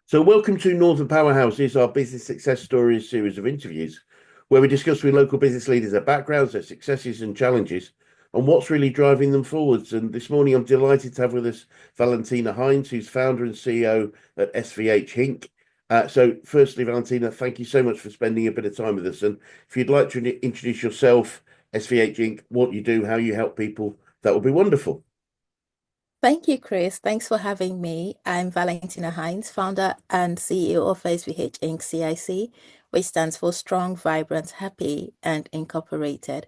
So, welcome to Northern Powerhouses, our business success stories series of interviews, where we discuss with local business leaders their backgrounds, their successes and challenges, and what's really driving them forwards. And this morning, I'm delighted to have with us Valentina Hynes, who's founder and CEO at SVH Inc. Firstly, Valentina, thank you so much for spending a bit of time with us. And if you'd like to introduce yourself, SVH Inc., what you do, how you help people, that would be wonderful. Thank you, Chris. Thanks for having me. I'm Valentina Hynes, founder and CEO of SVH Inc. CIC, which stands for Strong, Vibrant, Happy, and Incorporated.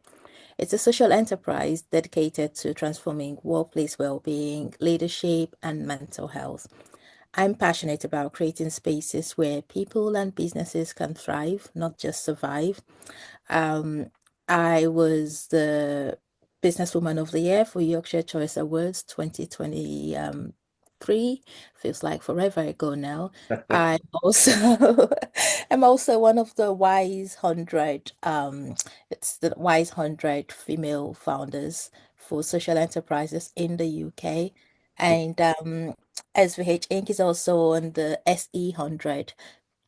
It's a social enterprise dedicated to transforming workplace well-being, leadership, and mental health. I'm passionate about creating spaces where people and businesses can thrive, not just survive. Um, I was the Businesswoman of the Year for Yorkshire Choice Awards 2023. Feels like forever ago now. I also I'm also one of the Wise 100, it's the Wise 100 female founders for social enterprises in the UK. And SVH Inc. is also on the SE 100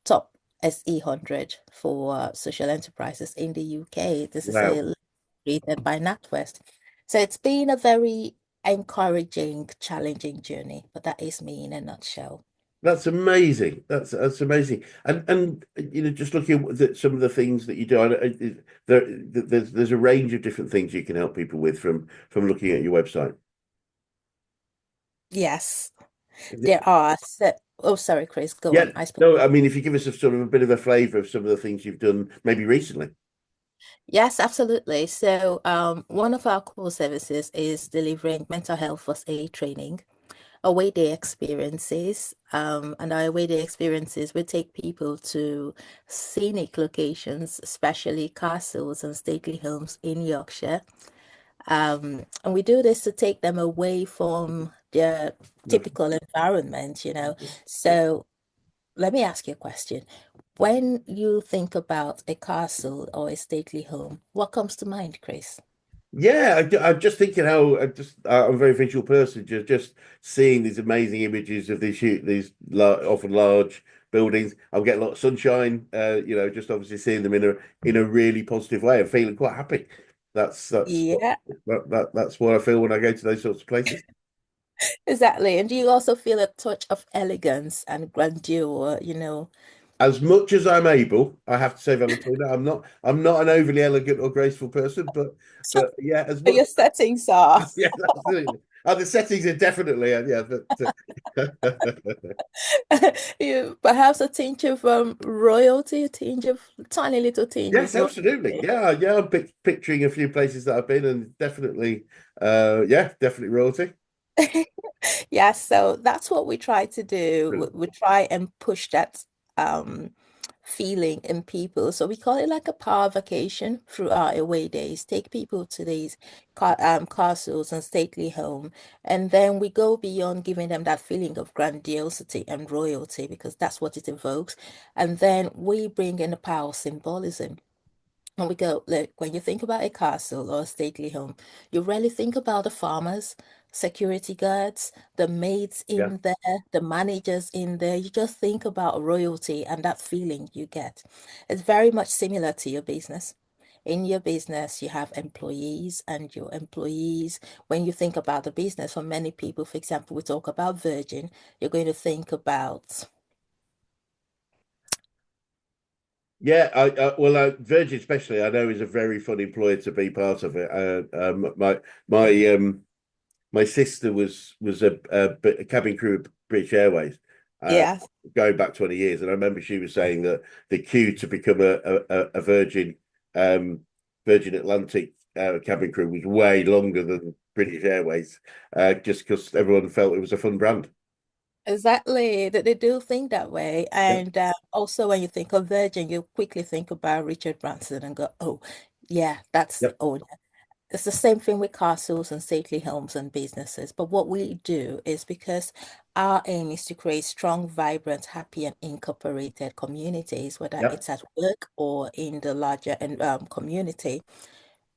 top SE 100 for social enterprises in the UK. This is Wow. a list created by NatWest. So it's been a very encouraging, challenging journey, but that is me in a nutshell. That's amazing. That's amazing. And just looking at some of the things that you do, there's a range of different things you can help people with from looking at your website. Yes, Is it- there are. So, oh, sorry, Chris, go Yeah. on. I spoke. No, I mean, if you give us a sort of a bit of a flavor of some of the things you've done, maybe recently. Yes, absolutely. So, one of our core services is delivering mental health first aid training. Away day experiences. And our away day experiences, we take people to scenic locations, especially castles and stately homes in Yorkshire. And we do this to take them away from their typical environment. So let me ask you a question. When you think about a castle or a stately home, what comes to mind, Chris? Yeah, I'm just thinking how I'm a very visual person. Just seeing these amazing images of often large buildings. I'm getting a lot of sunshine. Just obviously seeing them in a really positive way and feeling quite happy. That's what Yeah, that's what I feel when I go to those sorts of places. exactly. And do you also feel a touch of elegance and grandeur? As much as I'm able, I have to say, Valentina, I'm not an overly elegant or graceful person, So but yeah, as much your settings are. yeah, absolutely. The settings are definitely yeah, but You perhaps a tinge of royalty, a tinge of tiny little tinge yes, of absolutely. royalty. Yeah, yeah. I'm picturing a few places that I've been, and definitely, yeah, definitely royalty. Yeah, so that's what we try to do. We try and push that um feeling in people. So we call it like a power vacation through our away days. Take people to these castles and stately home, and then we go beyond giving them that feeling of grandiosity and royalty because that's what it evokes. And then we bring in the power of symbolism. And we go, look, when you think about a castle or a stately home, you really think about the farmers, security guards, the maids Yeah, in there, the managers in there. You just think about royalty and that feeling you get. It's very much similar to your business. In your business, you have employees, and your employees, when you think about the business, for many people, for example, we talk about Virgin, you're going to think about, yeah. Well, Virgin especially, I know is a very fun employer to be part of it. My my sister was a cabin crew of British Airways, uh, yeah. going back 20 years, and I remember she was saying that the queue to become a um, Virgin Atlantic cabin crew was way longer than British Airways, just because everyone felt it was a fun brand. Exactly, that they do think that way. Yeah, And also, when you think of Virgin, you quickly think about Richard Branson and go, oh, yeah, that's yeah, the owner. It's the same thing with castles and stately homes and businesses. But what we do is because our aim is to create strong, vibrant, happy, and incorporated communities, whether yeah. it's at work or in the larger community.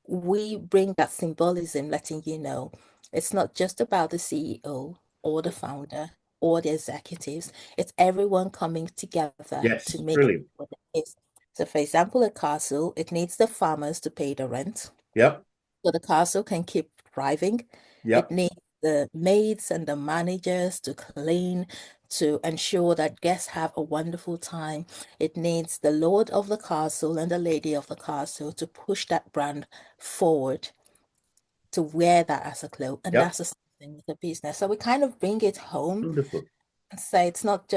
We bring that symbolism, letting you know it's not just about the CEO or the founder all the executives. It's everyone coming together to Yes, make brilliant. what it is. So, for example, a castle, it needs the farmers to pay the rent Yep, so the castle can keep thriving. It yep, needs the maids and the managers to clean, to ensure that guests have a wonderful time. It needs the lord of the castle and the lady of the castle to push that brand forward, to wear that as a cloak. And yep. that's the same thing with the business. So we kind of bring it home Wonderful. and say it's not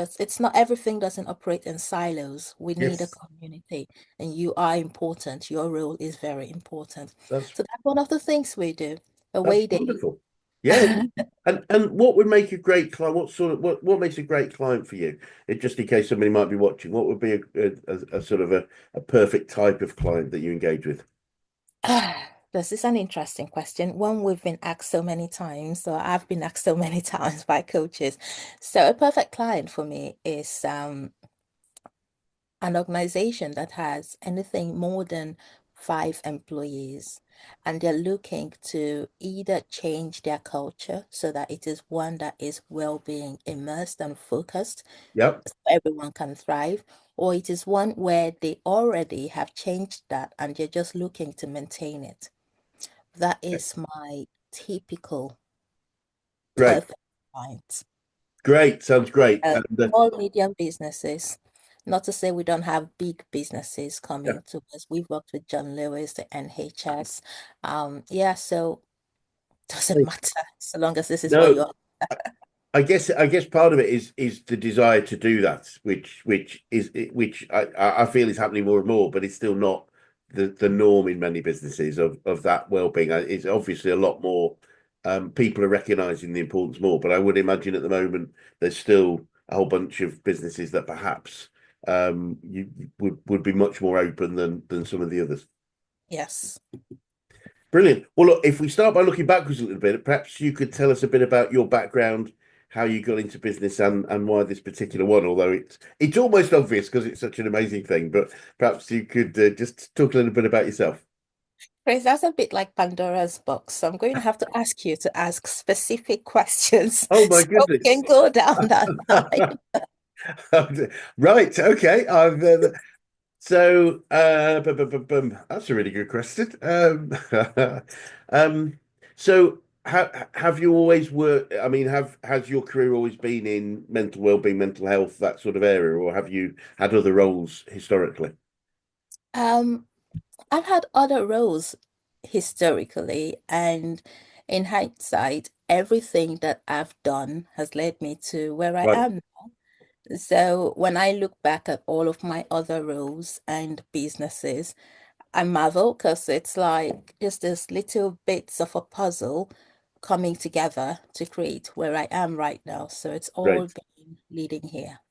everything doesn't operate in silos. We need a Yes, community, and you are important. Your role is very important. that's So that's one of the things we do. that's Away day. wonderful. Yeah. And what would make a great client? What sort of what makes a great client for you? It, just in case somebody might be watching, what would be a sort of a perfect type of client that you engage with? This is an interesting question. One we've been asked so many times, so I've been asked so many times by coaches. So a perfect client for me is an organization that has anything more than 5 employees, and they're looking to either change their culture so that it is one that is well-being immersed and focused, Yep. so everyone can thrive, or it is one where they already have changed that and they're just looking to maintain it. That is my typical Great. perfect client. Great. Sounds great. And Small, medium businesses. Not to say we don't have big businesses yeah, coming to us. We've worked with John Lewis, the NHS. Yeah, so doesn't matter so long as this is what no, you're. I guess part of it is the desire to do that, which I feel is happening more and more, but it's still not the norm in many businesses of that well-being. It's obviously a lot more. People are recognizing the importance more, but I would imagine at the moment there's still a whole bunch of businesses that perhaps you would be much more open than some of the others. Yes. Brilliant. Well, look, if we start by looking backwards a little bit, perhaps you could tell us a bit about your background, how you got into business, and why this particular one. Although it's almost obvious because it's such an amazing thing, but perhaps you could just talk a little bit about yourself. Chris, that's a bit like Pandora's box. So I'm going to have to ask you to ask specific questions Oh my so we goodness. can go down that line. Right. Okay. That's a really good question. Um, so have you always worked? I mean, has your career always been in mental well-being, mental health, that sort of area, or have you had other roles historically? Um, I've had other roles historically, and in hindsight, everything that I've done has led me to where I Right. am. So when I look back at all of my other roles and businesses, I marvel because it's like just this little bits of a puzzle coming together to create where I am right now. So it's all Great. been leading here.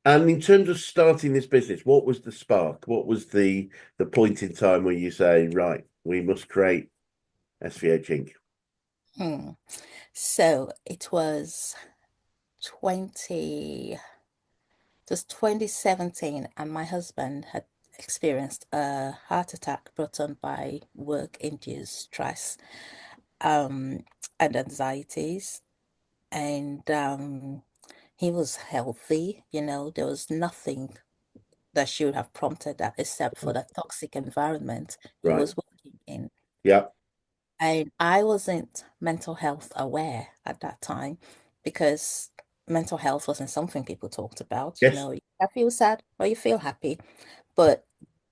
And in terms of starting this business, what was the spark? What was the point in time where you say, right, we must create SVH Inc. Hmm. So 20, it was 2017, and my husband had experienced a heart attack brought on by work-induced stress, um, and anxieties. And he was healthy, there was nothing that should have prompted that except for the toxic environment he Right. was working in. Yeah. And I wasn't mental health aware at that time because mental health wasn't something people talked about. Yes. I feel sad or you feel happy. But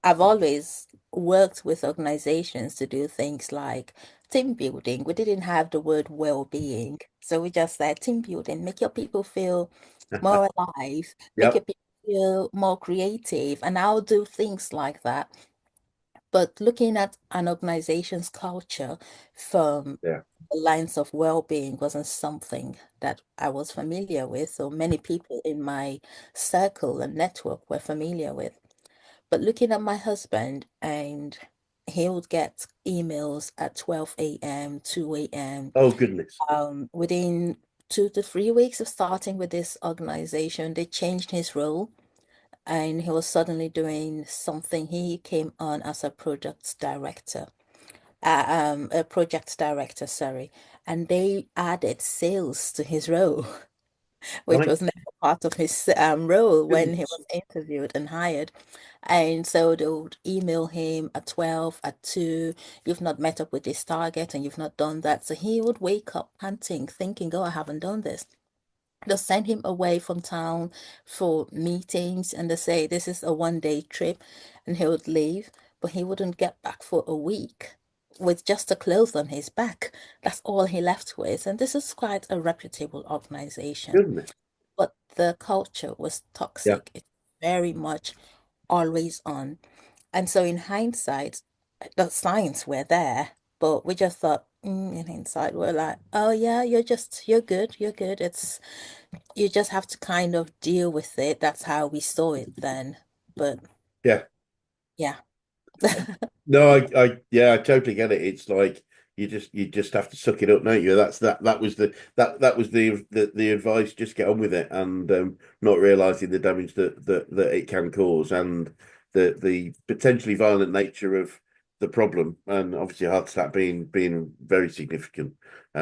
I've always worked with organizations to do things like team building. We didn't have the word well-being. So we just said team building, make your people feel more alive, make Yep. your people feel more creative. And I'll do things like that. But looking at an organization's culture from Yeah. the lines of well-being wasn't something that I was familiar with, so many people in my circle and network were familiar with. But looking at my husband, and he would get emails at 12 a.m., 2 a.m. Oh goodness. Within 2 to 3 weeks of starting with this organization, they changed his role and he was suddenly doing something. He came on as a project director, sorry, and they added sales to his role. which Right. was never part of his role when he Goodness. was interviewed and hired. And so they would email him at 12, at 2, you've not met up with this target and you've not done that. So he would wake up panting, thinking, oh, I haven't done this. They'll send him away from town for meetings and they say this is a 1 day trip and he would leave, but he wouldn't get back for a week with just the clothes on his back. That's all he left with. And this is quite a reputable organization. Goodness. But the culture was Yeah. toxic. It's very much always on. And so in hindsight, the signs were there, but we just thought, in hindsight, we're like, oh yeah, you're good, you're good. You just have to kind of deal with it. That's how we saw it then. But Yeah. yeah. No, yeah, I totally get it. It's like you just have to suck it up, don't you? That was the advice. Just get on with it, and not realizing the damage that it can cause, and the potentially violent nature of the problem, and obviously heart attack being very significant.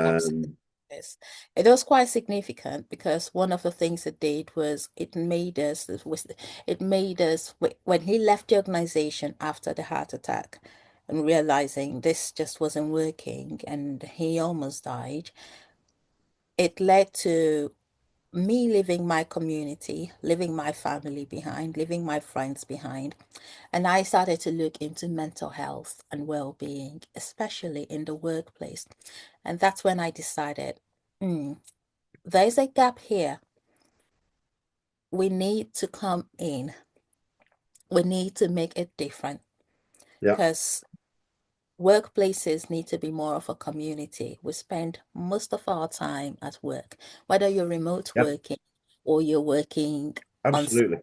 Absolutely. Um, Yes. It was quite significant because one of the things it did was it made us when he left the organization after the heart attack and realizing this just wasn't working and he almost died, it led to me leaving my community, leaving my family behind, leaving my friends behind. And I started to look into mental health and well-being, especially in the workplace. And that's when I decided, hmm, there's a gap here. We need to come in. We need to make it different yeah, because workplaces need to be more of a community. We spend most of our time at work, whether you're remote yeah, working or you're working on absolutely,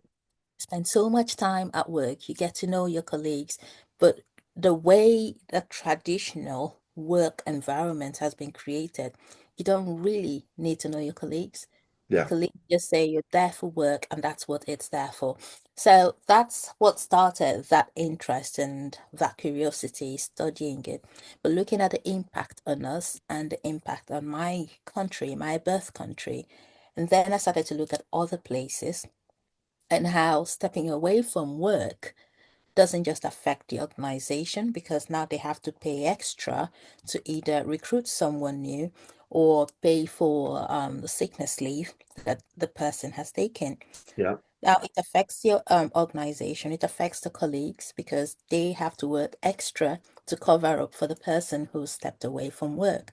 spend so much time at work, you get to know your colleagues, but the way the traditional work environment has been created, you don't really need to know your colleagues. Your yeah, colleagues just say you're there for work and that's what it's there for. So that's what started that interest and that curiosity studying it, but looking at the impact on us and the impact on my country, my birth country. And then I started to look at other places and how stepping away from work doesn't just affect the organization because now they have to pay extra to either recruit someone new or pay for the sickness leave that the person has taken. yeah, Now it affects your organization, it affects the colleagues because they have to work extra to cover up for the person who stepped away from work.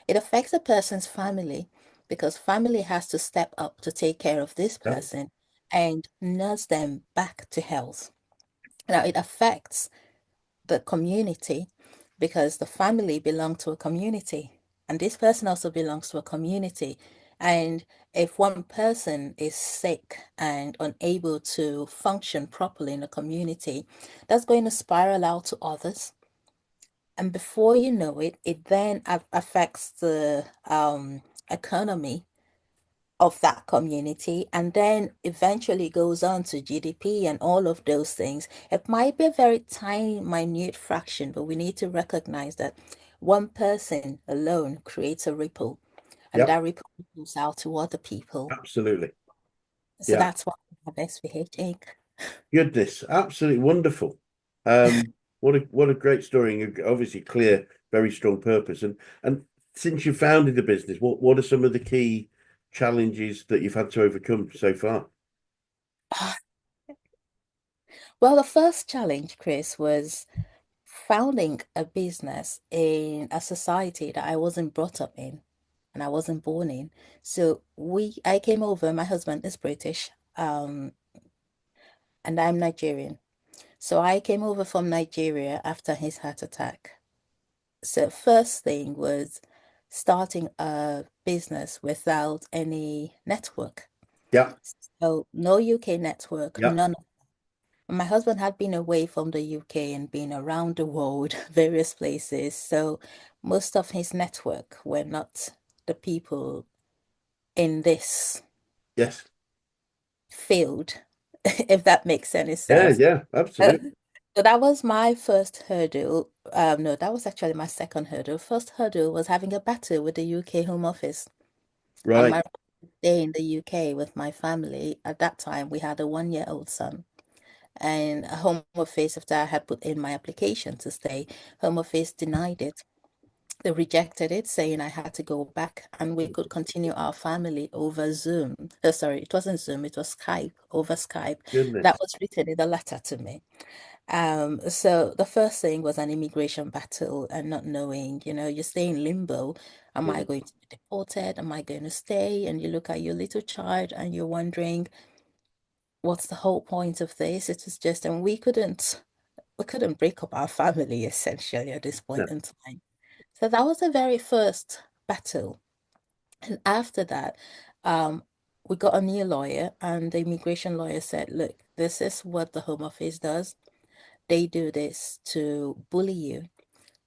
It affects a person's family because family has to step up to take care of this yeah, person and nurse them back to health. Now, it affects the community because the family belong to a community and this person also belongs to a community. And if one person is sick and unable to function properly in a community, that's going to spiral out to others. And before you know it, it then affects the economy of that community and then eventually goes on to GDP and all of those things. It might be a very tiny, minute fraction, but we need to recognize that one person alone creates a ripple and yeah, that ripple goes out to other people. absolutely, So yeah. that's why we have SVH Inc. Goodness, absolutely wonderful. What a great story, and obviously clear, very strong purpose. And since you founded the business, what are some of the key challenges that you've had to overcome so far? Well, the first challenge, Chris, was founding a business in a society that I wasn't brought up in and I wasn't born in. So I came over, my husband is British, and I'm Nigerian. So I came over from Nigeria after his heart attack. So first thing was starting a business without any network. Yeah, So no UK network, yeah, none. My husband had been away from the UK and been around the world, various places. So most of his network were not the people in this yes, field, if that makes any yeah, sense. yeah, Uh, absolutely. So that was my first hurdle. No, that was actually my second hurdle. First hurdle was having a battle with the UK Home Office and Right. my stay in the UK with my family. At that time, we had a 1-year-old son. And Home Office, after I had put in my application to stay, Home Office denied it. They rejected it, saying I had to go back and we could continue our family over Zoom. Sorry, it wasn't Zoom, it was Skype, over Skype. That Goodness. was written in the letter to me. So the first thing was an immigration battle and not knowing, you stay in limbo. Am I Mm. going to be deported? Am I going to stay? And you look at your little child and you're wondering, what's the whole point of this? It was just, and we couldn't break up our family essentially at this No. point in time. So that was the very first battle. And after that, um, we got a new lawyer, and the immigration lawyer said, look, this is what the Home Office does. They do this to bully you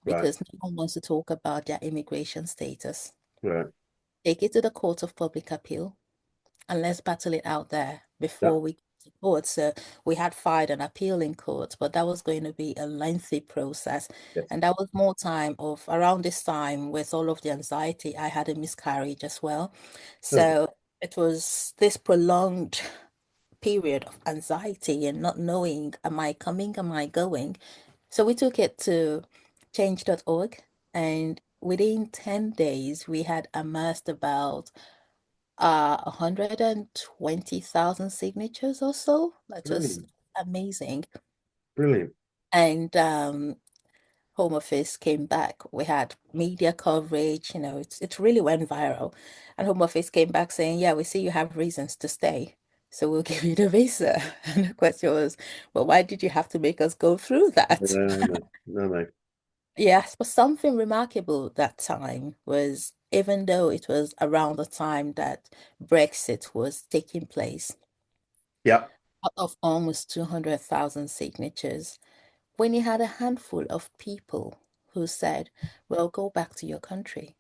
Right. because no one wants to talk about their immigration status. Right. Take it to the Court of Public Appeal and let's battle it out there Yeah. before we go to court. So we had filed an appeal in court, but that was going to be a lengthy process. Yes. And that was more time of around this time with all of the anxiety, I had a miscarriage as well. Oh, So it was this prolonged period of anxiety and not knowing, am I coming, am I going? So we took it to change.org, and within 10 days, we had amassed about 120,000 signatures or so. That was brilliant. amazing. Brilliant. And Home Office came back. We had media coverage, it really went viral. And Home Office came back saying, yeah, we see you have reasons to stay. So we'll give you the visa. And the question was, well, why did you have to make us go through that? No, no, no, no. Yes, but something remarkable that time was, even though it was around the time that Brexit was taking place, Yeah. out of almost 200,000 signatures, when you had a handful of people who said, well, go back to your country.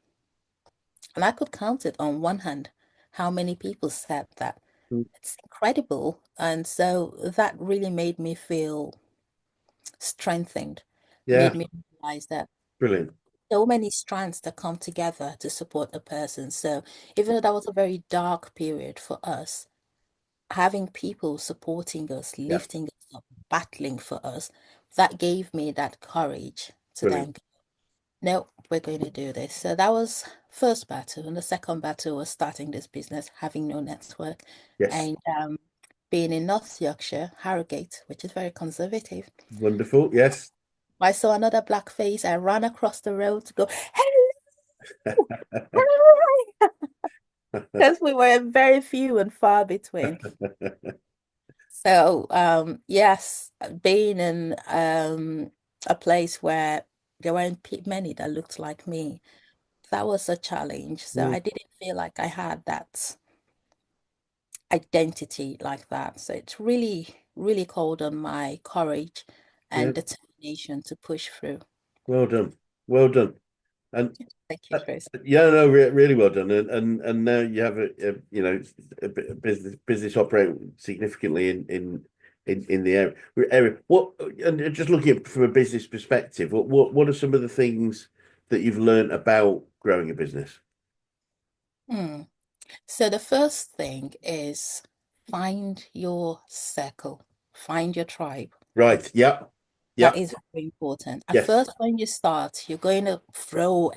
And I could count it on one hand how many people said that. Mm. It's incredible. And so that really made me feel strengthened, made Yeah. me realize that Brilliant. so many strands that come together to support a person. So even though that was a very dark period for us, having people supporting us, Yeah. lifting us up, battling for us, that gave me that courage to Brilliant. then go, no, we're going to do this. So that was first battle. And the second battle was starting this business, having no network, Yes. and being in North Yorkshire, Harrogate, which is very conservative. Wonderful. Yes. I saw another black face. I ran across the road to go, hello, hi, because we were very few and far between. So, yes, being in a place where there weren't many that looked like me, that was a challenge. So Mm. I didn't feel like I had that identity like that. So it's really, really called on my courage Yeah. and determination to push through. Well done. Well done. And Thank you, uh, Chris. yeah, no, really well done. And now you have a business operating significantly in the area. What, and just looking at from a business perspective, what are some of the things that you've learned about growing a business? Hmm. So the first thing is find your circle, find your tribe. Right. Yeah. That Yeah. is very important. At Yes. first, when you start, you're going to throw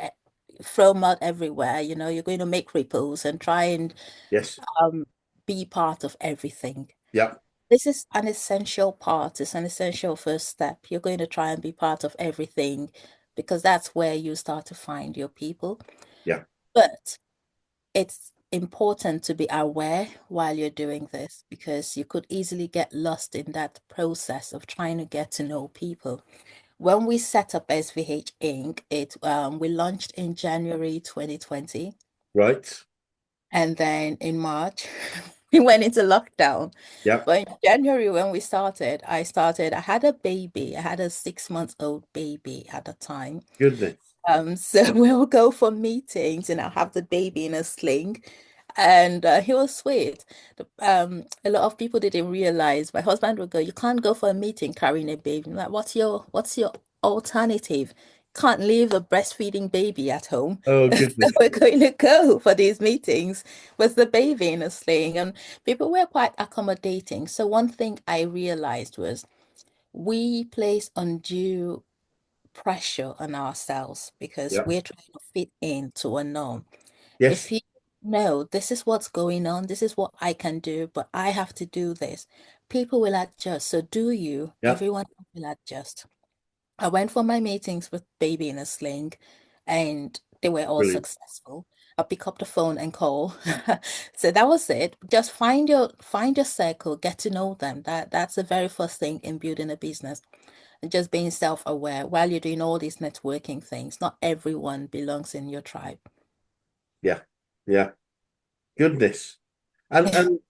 mud everywhere. You're going to make ripples and try and Yes. um, be part of everything. Yeah. This is an essential part. It's an essential first step. You're going to try and be part of everything because that's where you start to find your people. Yeah. But it's important to be aware while you're doing this because you could easily get lost in that process of trying to get to know people. When we set up SVH Inc., we launched in January 2020, Right. and then in March we went into lockdown. Yeah. But in January when we started, I had a baby. I had a 6-month-old baby at the time. Goodness. So we'll go for meetings and I'll have the baby in a sling. And he was sweet. A lot of people didn't realize my husband would go, you can't go for a meeting carrying a baby. I'm like, what's your alternative? can't leave a breastfeeding baby at home. Oh So goodness. we're going to go for these meetings with the baby in a sling. And people were quite accommodating. So one thing I realized was we place undue pressure on ourselves because Yeah. we're trying to fit into a norm. Yes. If you know this is what's going on, this is what I can do, but I have to do this, people will adjust. So do you, Yeah. everyone will adjust. I went for my meetings with baby in a sling and they were all Brilliant. successful. I pick up the phone and call. So that was it. Just find your circle, get to know them. That's the very first thing in building a business. And just being self-aware while you're doing all these networking things. Not everyone belongs in your tribe. Yeah. Yeah. Goodness. And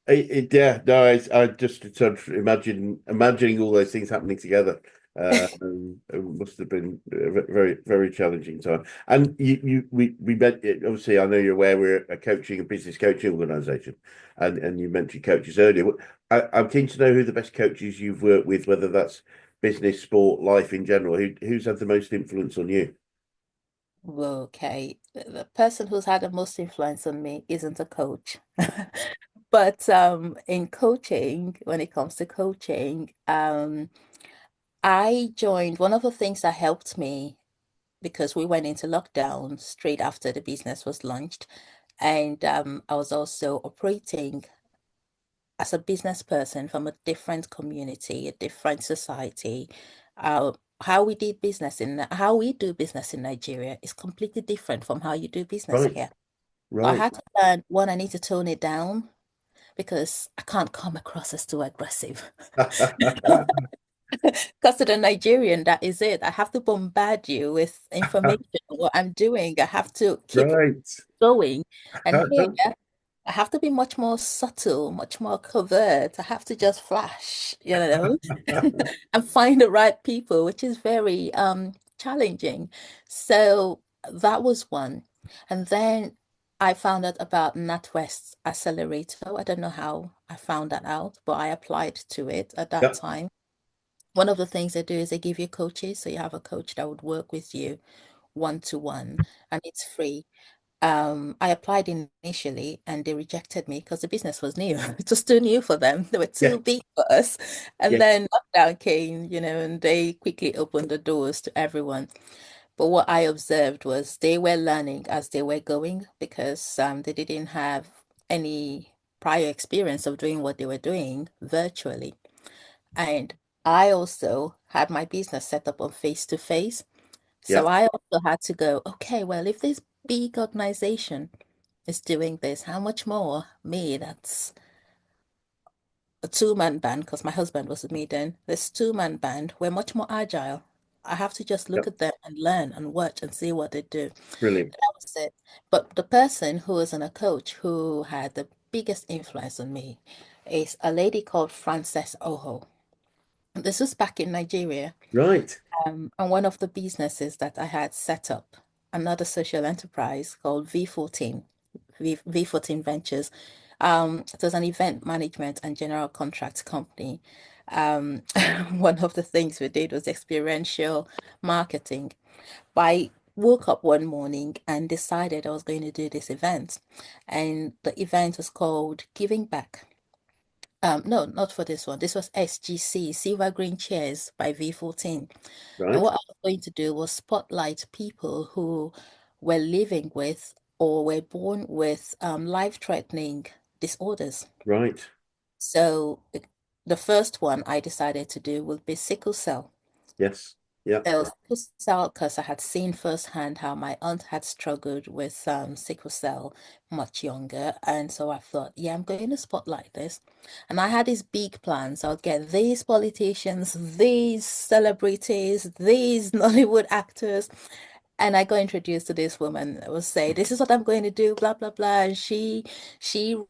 yeah, no, I just sort of imagining all those things happening together. It must have been a very, very challenging time. And we met. Obviously, I know you're aware we're a business coaching organisation, and you mentioned coaches earlier. I'm keen to know who the best coaches you've worked with, whether that's business, sport, life in general. Who's had the most influence on you? Okay, the person who's had the most influence on me isn't a coach. But in coaching, when it comes to coaching, I joined one of the things that helped me because we went into lockdown straight after the business was launched. And I was also operating as a business person from a different community, a different society. How we did business in how we do business in Nigeria is completely different from how you do business Right, here. I right. had to learn one, I need to tone it down because I can't come across as too aggressive. Because to the Nigerian, that is it. I have to bombard you with information on what I'm doing. I have to keep Right. going. And here, I have to be much more subtle, much more covert. I have to just flash, and find the right people, which is very challenging. So that was one. And then I found out about NatWest Accelerator. I don't know how I found that out, but I applied to it at that Yeah, time. One of the things they do is they give you coaches. So you have a coach that would work with you one to one, and it's free. I applied initially and they rejected me because the business was new. It was too new for them. They were yeah, too big for us. And yes. then lockdown came, and they quickly opened the doors to everyone. But what I observed was they were learning as they were going because they didn't have any prior experience of doing what they were doing virtually. And I also had my business set up on face to face. Yeah, So I also had to go, okay, well, if this big organization is doing this, how much more me? That's a two-man band because my husband was with me then. This two-man band, we're much more agile. I have to just yeah. look at them and learn and watch and see what they do. Brilliant. That was it. But the person who was on a coach who had the biggest influence on me is a lady called Frances Oho. This was back in Nigeria. Right, And one of the businesses that I had set up, another social enterprise called V14, V14 Ventures. It was an event management and general contracts company. Um, one of the things we did was experiential marketing. But I woke up one morning and decided I was going to do this event. And the event was called Giving Back. No, not for this one. This was SGC, Silver Green Chairs by V14. And right, what I was going to do was spotlight people who were living with or were born with life-threatening disorders. right. So the first one I decided to do would be sickle cell. Yes. Yeah. Sickle cell, because I had seen firsthand how my aunt had struggled with sickle cell much younger. And so I thought, yeah, I'm going to spotlight this. And I had these big plans. I'll get these politicians, these celebrities, these Nollywood actors. And I got introduced to this woman. I will say, this is what I'm going to do, blah, blah, blah. And she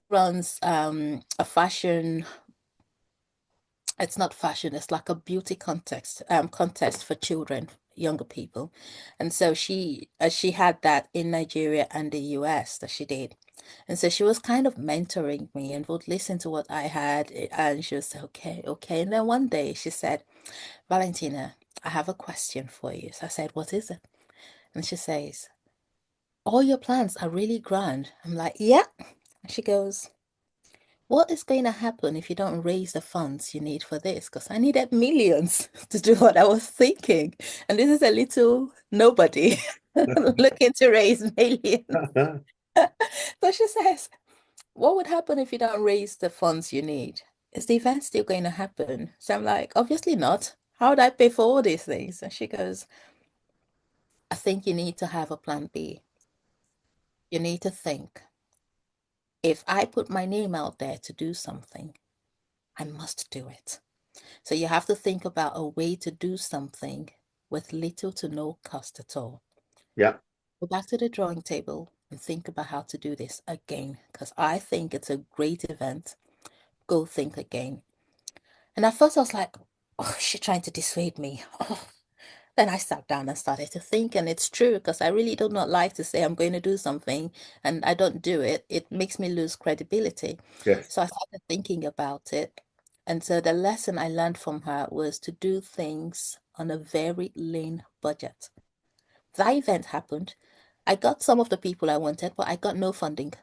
runs a fashion, it's not fashion, it's like a beauty contest for children, younger people. And so she had that in Nigeria and the US that she did. And so she was kind of mentoring me and would listen to what I had and she was okay, okay. And then one day she said, Valentina, I have a question for you. So I said, what is it? And she says, all your plans are really grand. I'm like, yeah. And she goes, what is going to happen if you don't raise the funds you need for this? Because I needed millions to do what I was thinking. And this is a little nobody looking to raise millions. So she says, what would happen if you don't raise the funds you need? Is the event still going to happen? So I'm like, obviously not. How would I pay for all these things? And she goes, I think you need to have a plan B. You need to think, if I put my name out there to do something, I must do it. So you have to think about a way to do something with little to no cost at all. Yeah, Go back to the drawing table and think about how to do this again, because I think it's a great event. Go think again. And at first I was like, oh, she's trying to dissuade me. Oh. Then I sat down and started to think, and it's true because I really do not like to say I'm going to do something and I don't do it. It makes me lose credibility. yes, So I started thinking about it. And so the lesson I learned from her was to do things on a very lean budget. That event happened. I got some of the people I wanted, but I got no funding.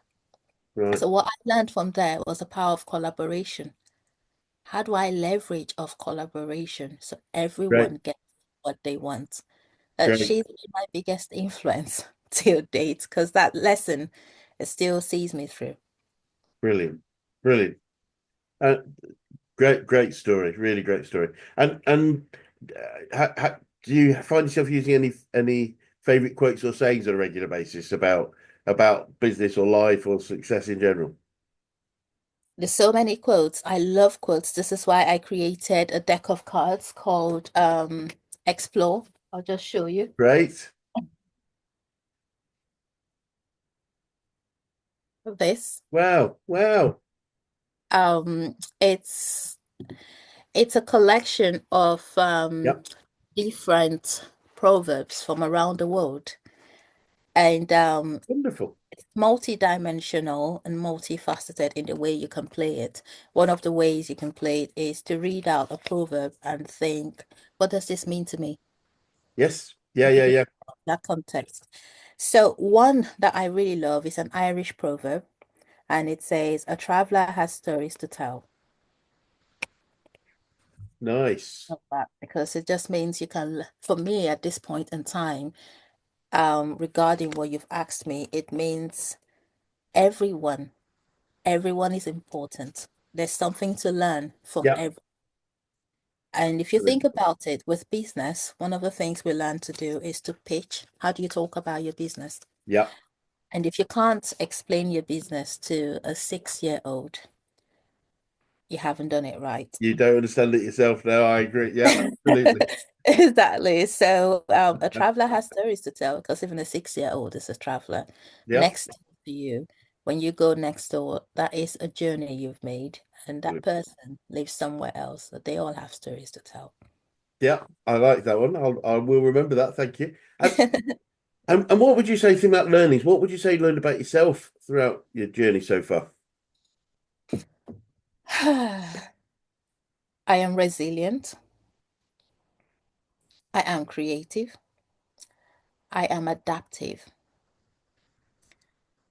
right, So what I learned from there was the power of collaboration. How do I leverage of collaboration so great, everyone gets what they want? great, She's been my biggest influence till date because that lesson it still sees me through. brilliant, brilliant. Uh, great story, really great story. And do you find yourself using any favorite quotes or sayings on a regular basis about business or life or success in general? There's so many quotes. I love quotes. This is why I created a deck of cards called Explore. I'll just show you Great. this. Wow. Wow. Um, it's it's a collection of Yep. different proverbs from around the world. And Wonderful. it's multi-dimensional and multifaceted in the way you can play it. One of the ways you can play it is to read out a proverb and think, what does this mean to me? Yes. Yeah. Look Yeah. at it Yeah. from that context. So one that I really love is an Irish proverb, and it says, a traveler has stories to tell. Nice. Love that because it just means you can, for me at this point in time, regarding what you've asked me, it means everyone, everyone is important. There's something to learn from Yep. everyone. And if you think Brilliant. about it with business, one of the things we learn to do is to pitch. How do you talk about your business? Yep. And if you can't explain your business to a 6-year-old, you haven't done it right. You don't understand it yourself now. I agree. Yeah. Absolutely. Exactly. So a traveler has stories to tell because even a 6-year-old is a traveler. Yep. Next to you, when you go next door, that is a journey you've made, and that Brilliant. person lives somewhere else. So they all have stories to tell. Yeah. I like that one. I will remember that. Thank you. And what would you say from that learnings? What would you say you learned about yourself throughout your journey so far? I am resilient. I am creative. I am adaptive.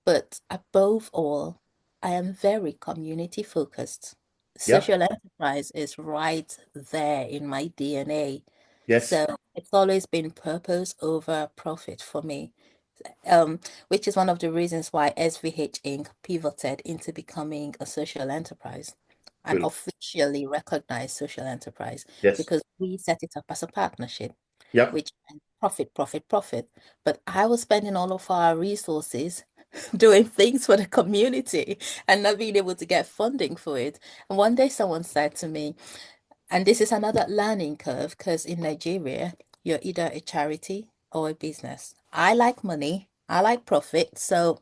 But above all, I am very community focused. Yeah. Social enterprise is right there in my DNA. Yes. So it's always been purpose over profit for me, which is one of the reasons why SVH Inc. pivoted into becoming a social enterprise, an Brilliant. officially recognized social enterprise, Yes. because we set it up as a partnership, Yep. which meant profit, profit, profit. But I was spending all of our resources doing things for the community and not being able to get funding for it. And one day someone said to me, and this is another learning curve because in Nigeria, you're either a charity or a business. I like money, I like profit. So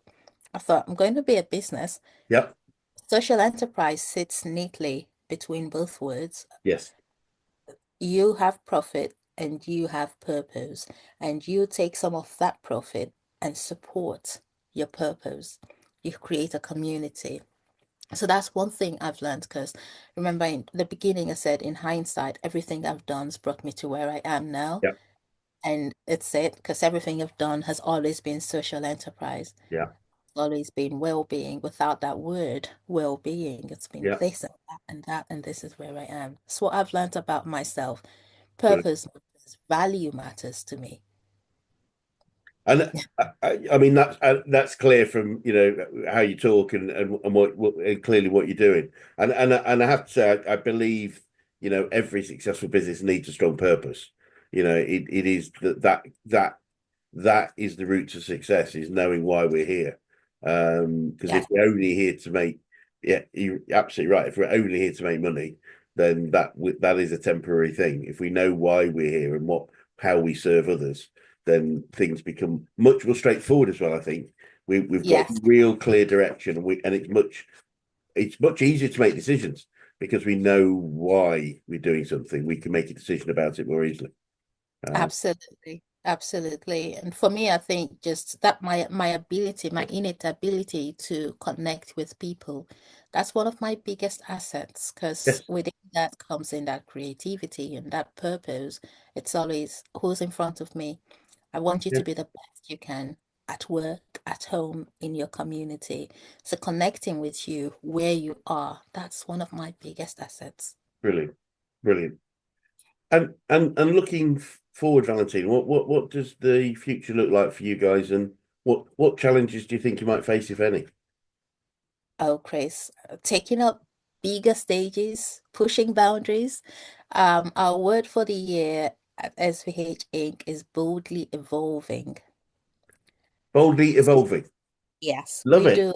I thought I'm going to be a business. Yep. Social enterprise sits neatly between both words. Yes. You have profit and you have purpose, and you take some of that profit and support your purpose. You create a community. So that's one thing I've learned because remember in the beginning I said in hindsight, everything I've done has brought me to where I am now. Yeah, And it's it because everything I've done has always been social enterprise, yeah, always been well-being. Without that word, well-being, it's been yeah. this and that and that, and this is where I am. So what I've learned about myself, Brilliant. purpose matters, value matters to me. And I mean that's clear from how you talk and what and clearly what you're doing. And I have to say I believe every successful business needs a strong purpose. It is that is the route to success, is knowing why we're here. Because Yeah, if we're only here to make, yeah, you're absolutely right. If we're only here to make money, then that is a temporary thing. If we know why we're here and how we serve others, then things become much more straightforward as well. I think we've got yes, real clear direction, and it's much easier to make decisions because we know why we're doing something. We can make a decision about it more easily. Uh, absolutely. Absolutely. And for me, I think just that my ability, my innate ability to connect with people, that's one of my biggest assets because yes, within that comes in that creativity and that purpose. It's always who's in front of me. I want you yeah, to be the best you can at work, at home, in your community. So connecting with you where you are, that's one of my biggest assets. brilliant, brilliant. And looking forward, Valentine, what does the future look like for you guys, and what challenges do you think you might face, if any? Oh, Chris, taking up bigger stages, pushing boundaries. Our word for the year at SVH Inc. is boldly evolving. Boldly evolving. Yes, Love it.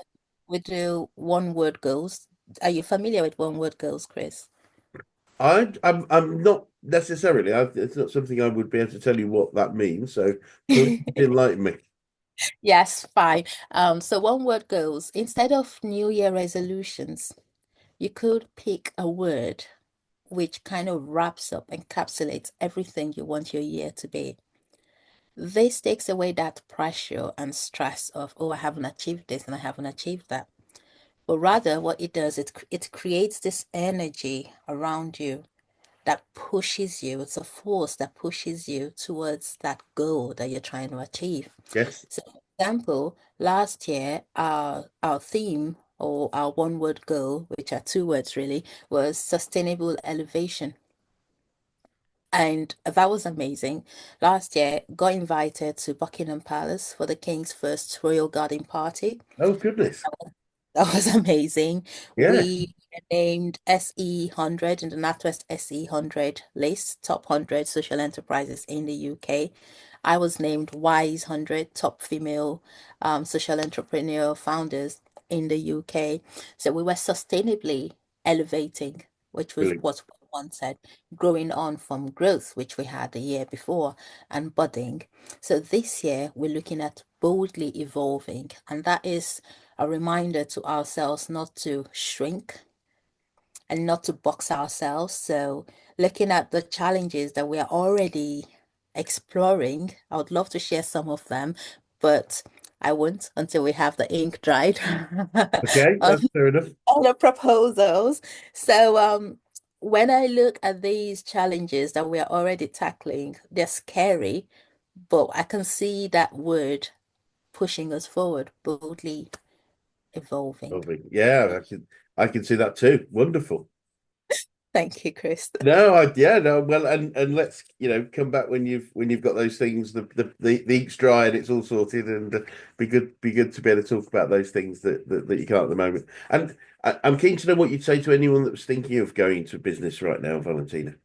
we do one word goals. Are you familiar with one word goals, Chris? I'm not necessarily. It's not something I would be able to tell you what that means. So please enlighten me. Yes, fine. So one word goals. Instead of New Year resolutions, you could pick a word which kind of wraps up, encapsulates everything you want your year to be. This takes away that pressure and stress of, oh, I haven't achieved this and I haven't achieved that. But rather, what it does, it creates this energy around you that pushes you. It's a force that pushes you towards that goal that you're trying to achieve. Yes, So, for example, last year, our theme or our one word goal, which are two words really, was sustainable elevation. And that was amazing. Last year, got invited to Buckingham Palace for the King's first royal garden party. oh goodness. That was amazing. Yeah, We were named SE 100 in the NatWest SE 100 list, top 100 social enterprises in the UK. I was named WISE 100, top female social entrepreneur founders in the UK. So we were sustainably elevating, which was brilliant. what one said, growing on from growth, which we had the year before, and budding. So this year we're looking at boldly evolving, and that is a reminder to ourselves not to shrink and not to box ourselves. So, looking at the challenges that we are already exploring, I would love to share some of them, but I won't until we have the ink dried Okay, on, that's fair enough. on the proposals. So, when I look at these challenges that we are already tackling, they're scary, but I can see that word pushing us forward, boldly evolving. Lovely. Yeah, I can see that too. Wonderful. Thank you, Chris. No, yeah, no, well, and let's come back when you've got those things, the ink's dry and it's all sorted, and be good to be able to talk about those things that you can't at the moment. And I'm keen to know what you'd say to anyone that was thinking of going into business right now, Valentina.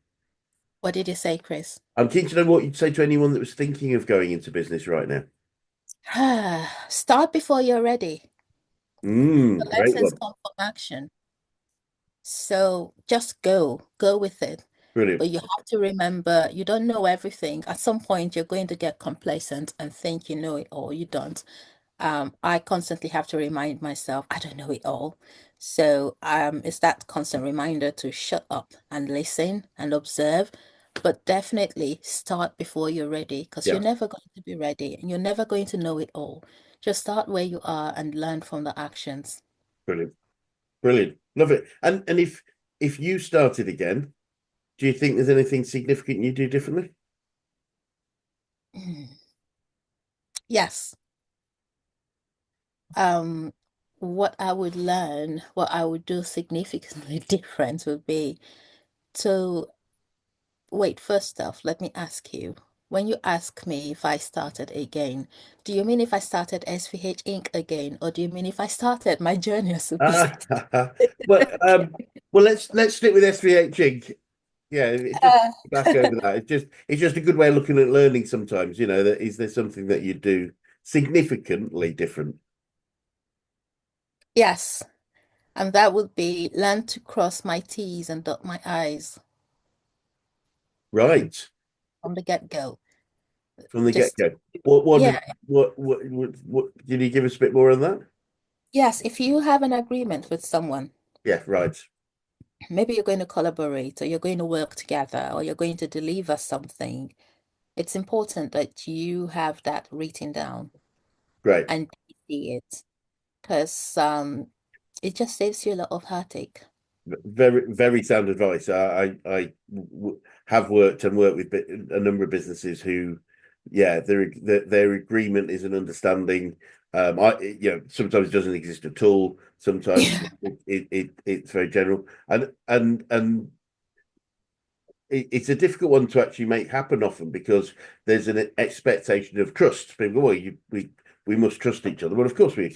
What did you say, Chris? I'm keen to know what you'd say to anyone that was thinking of going into business right now. Start before you're ready. The Great lessons one. come from action. So just go with it. Brilliant. But you have to remember you don't know everything. At some point, you're going to get complacent and think you know it all. You don't. I constantly have to remind myself I don't know it all. So it's that constant reminder to shut up and listen and observe, but definitely start before you're ready because you're Yeah, never going to be ready and you're never going to know it all. Just start where you are and learn from the actions. brilliant. Brilliant. Love it. And if you started again, do you think there's anything significant you do differently? Mm. Yes. Um, what I would learn, what I would do significantly different would be to wait, first off, let me ask you. When you ask me if I started again, do you mean if I started SVH Inc. again, or do you mean if I started my journey as a business? Ah, well, well, let's stick with SVH Inc. Yeah, just Uh, back over that. It's just a good way of looking at learning sometimes, that is there something that you do significantly different? yes, and that would be learn to cross my T's and dot my I's Right. from the get-go. From the Just, get-go. What yeah, did what can you give us a bit more on that? yes, if you have an agreement with someone, Yeah, right. maybe you're going to collaborate or you're going to work together or you're going to deliver something, it's important that you have that written down Great. and see it because it just saves you a lot of heartache. Very, very sound advice. Have worked and worked with a number of businesses who, yeah, their agreement is an understanding. Sometimes it doesn't exist at all. Sometimes Yeah. it's very general, and it's a difficult one to actually make happen often because there's an expectation of trust. People go, well, we must trust each other. Well, of course we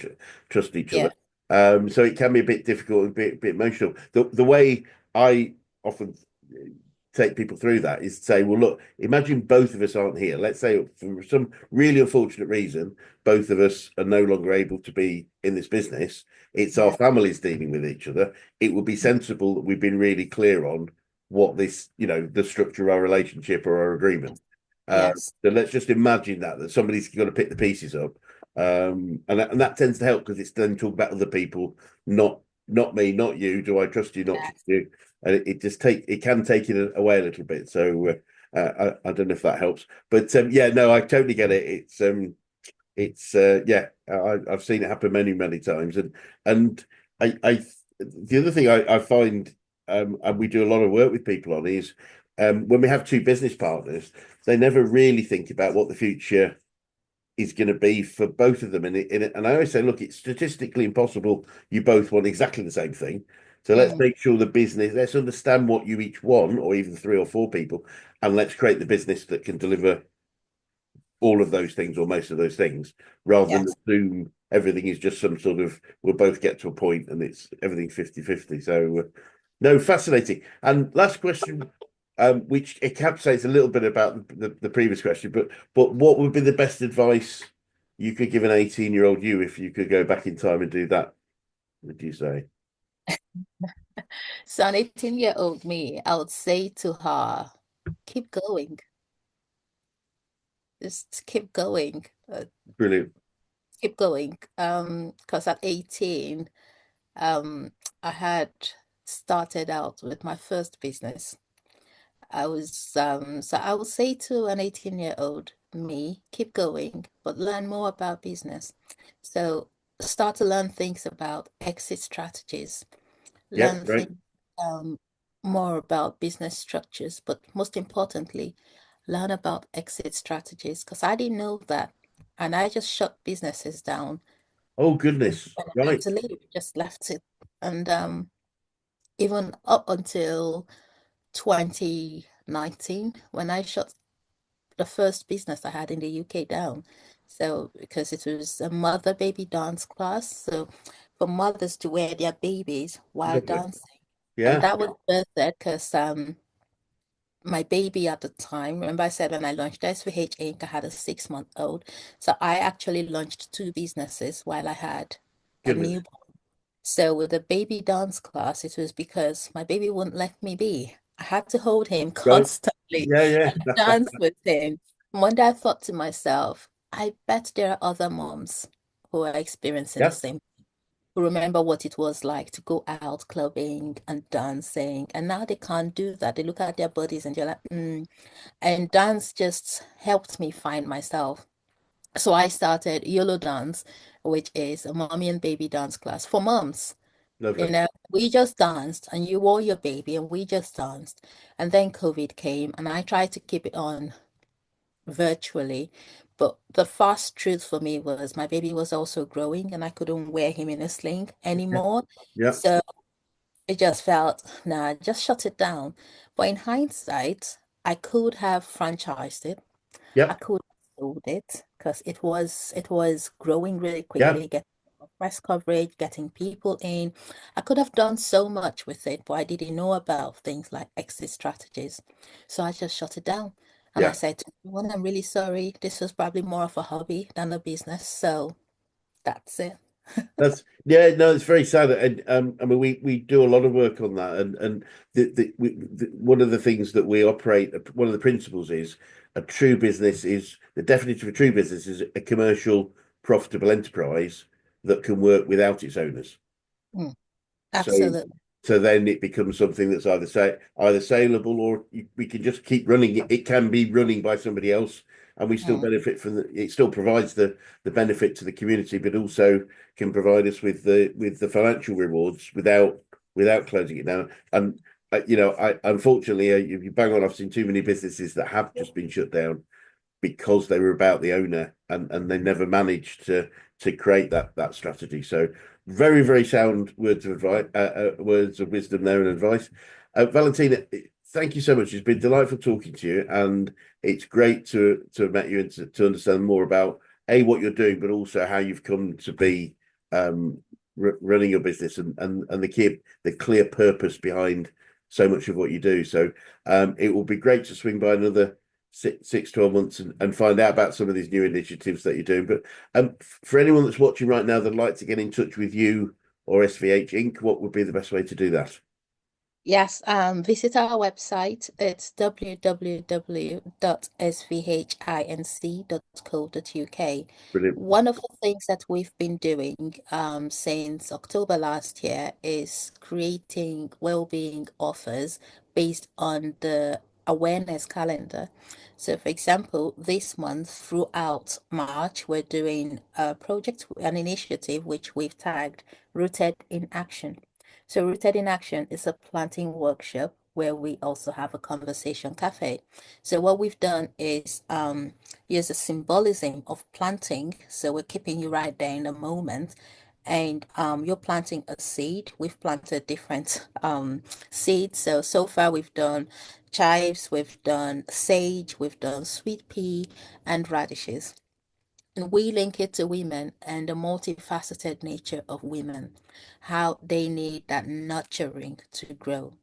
trust each other. Yeah. So it can be a bit difficult and a bit emotional. The way I often take people through that is to say, well, look, imagine both of us aren't here. Let's say for some really unfortunate reason, both of us are no longer able to be in this business. It's our Yeah. families dealing with each other. It would be sensible that we've been really clear on what this, the structure of our relationship or our agreement. Uh, Yes. so let's just imagine that somebody's got to pick the pieces up, and that tends to help because it's then talk about other people, not me, not you. Do I trust you? Not trust you? And it can take it away a little bit. So I don't know if that helps, but yeah, no, I totally get it. Yeah, I've seen it happen many times, and I the other thing I find, and we do a lot of work with people on, is when we have two business partners, they never really think about what the future is going to be for both of them. And I always say, look, it's statistically impossible. You both want exactly the same thing. So let's Mm. make sure let's understand what you each want, or even three or four people, and let's create the business that can deliver all of those things or most of those things, rather than Yes. assume everything is just some sort of we'll both get to a point and it's everything 50-50. So no, fascinating. And last question, which encapsulates a little bit about the previous question, but what would be the best advice you could give an 18-year-old you if you could go back in time and do that, would you say? So an 18-year-old me, I would say to her, keep going. Just keep going. Brilliant. Keep going. Because at 18, um, I had started out with my first business. So I would say to an 18-year-old me, keep going, but learn more about business. So start to learn things about exit strategies, Yeah, learn right. things um, more about business structures, but most importantly, learn about exit strategies because I didn't know that. And I just shut businesses down Oh goodness. when I had Right. to leave, just left it. And even up until 2019, when I shut the first business I had in the UK down. So, because it was a mother baby dance class. So, for mothers to wear their babies while Lovely. dancing. And Yeah. that was birthed because my baby at the time, remember I said when I launched SVH Inc., I had a 6-month-old. So I actually launched two businesses while I had a Goodness. newborn. So with the baby dance class, it was because my baby wouldn't let me be. I had to hold him Right. constantly Yeah, and yeah. dance with him. One day I thought to myself, I bet there are other moms who are experiencing the Yeah. same, who remember what it was like to go out clubbing and dancing. And now they can't do that. They look at their bodies and they're like, mm. And dance just helped me find myself. So I started YOLO Dance, which is a mommy and baby dance class for moms. Lovely. We just danced and you wore your baby and we just danced. And then COVID came and I tried to keep it on virtually. But the fast truth for me was my baby was also growing and I couldn't wear him in a sling Yeah. anymore. Yeah. So it just felt, nah, just shut it down. But in hindsight, I could have franchised it. I Yeah. could have sold it because it was growing really Yeah. quickly, getting press coverage, getting people in. I could have done so much with it, but I didn't know about things like exit strategies. So I just shut it down. And I Yeah. said to everyone, I'm really sorry. This was probably more of a hobby than a business. So that's it. That's yeah, no, it's very sad, and I mean, we do a lot of work on that, and one of the things that we operate, one of the principles is a true business is the definition of a true business is a commercial, profitable enterprise that can work without its owners. Mm, So absolutely. so then it becomes something that's either saleable or we can just keep running it. It can be running by somebody else, and we still Mm, benefit from it. Still provides the benefit to the community, but also can provide us with the financial rewards without closing it down. And I unfortunately, you bang on. I've seen too many businesses that have just been shut down because they were about the owner and they never managed to create that strategy. So very, very sound words of advice, words of wisdom there and advice. Valentina, thank you so much. It's been delightful talking to you, and it's great to have met you and to understand more about what you're doing, but also how you've come to be running your business and the clear purpose behind so much of what you do. So it will be great to swing by another 12 months and find out about some of these new initiatives that you're doing. But for anyone that's watching right now that'd like to get in touch with you or SVH Inc., what would be the best way to do that? Yes, visit our website. It's www.svhinc.co.uk. Brilliant. One of the things that we've been doing since October last year is creating well-being offers based on the awareness calendar. So, for example, this month throughout March, we're doing a project, an initiative which we've tagged Rooted in Action. So, Rooted in Action is a planting workshop where we also have a conversation cafe. So, what we've done is use the symbolism of planting. So, we're keeping you right there in the moment. And you're planting a seed. We've planted different seeds. So far, we've done chives, we've done sage, we've done sweet pea, and radishes. And we link it to women and the multifaceted nature of women, how they need that nurturing to grow.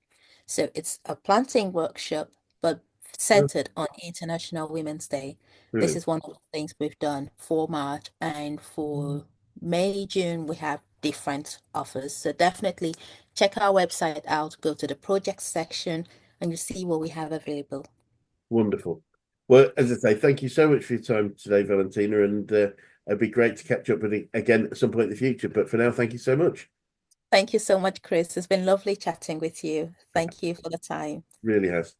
So it's a planting workshop, but Oh, centered on International Women's Day. This brilliant. is one of the things we've done for March, and for May, June, we have different offers. So definitely check our website out, go to the project section, and you see what we have available. Wonderful. Well, as I say, thank you so much for your time today, Valentina, and it'd be great to catch up with you again at some point in the future. But for now, thank you so much. Thank you so much, Chris. It's been lovely chatting with you. Thank you for the time. Really has.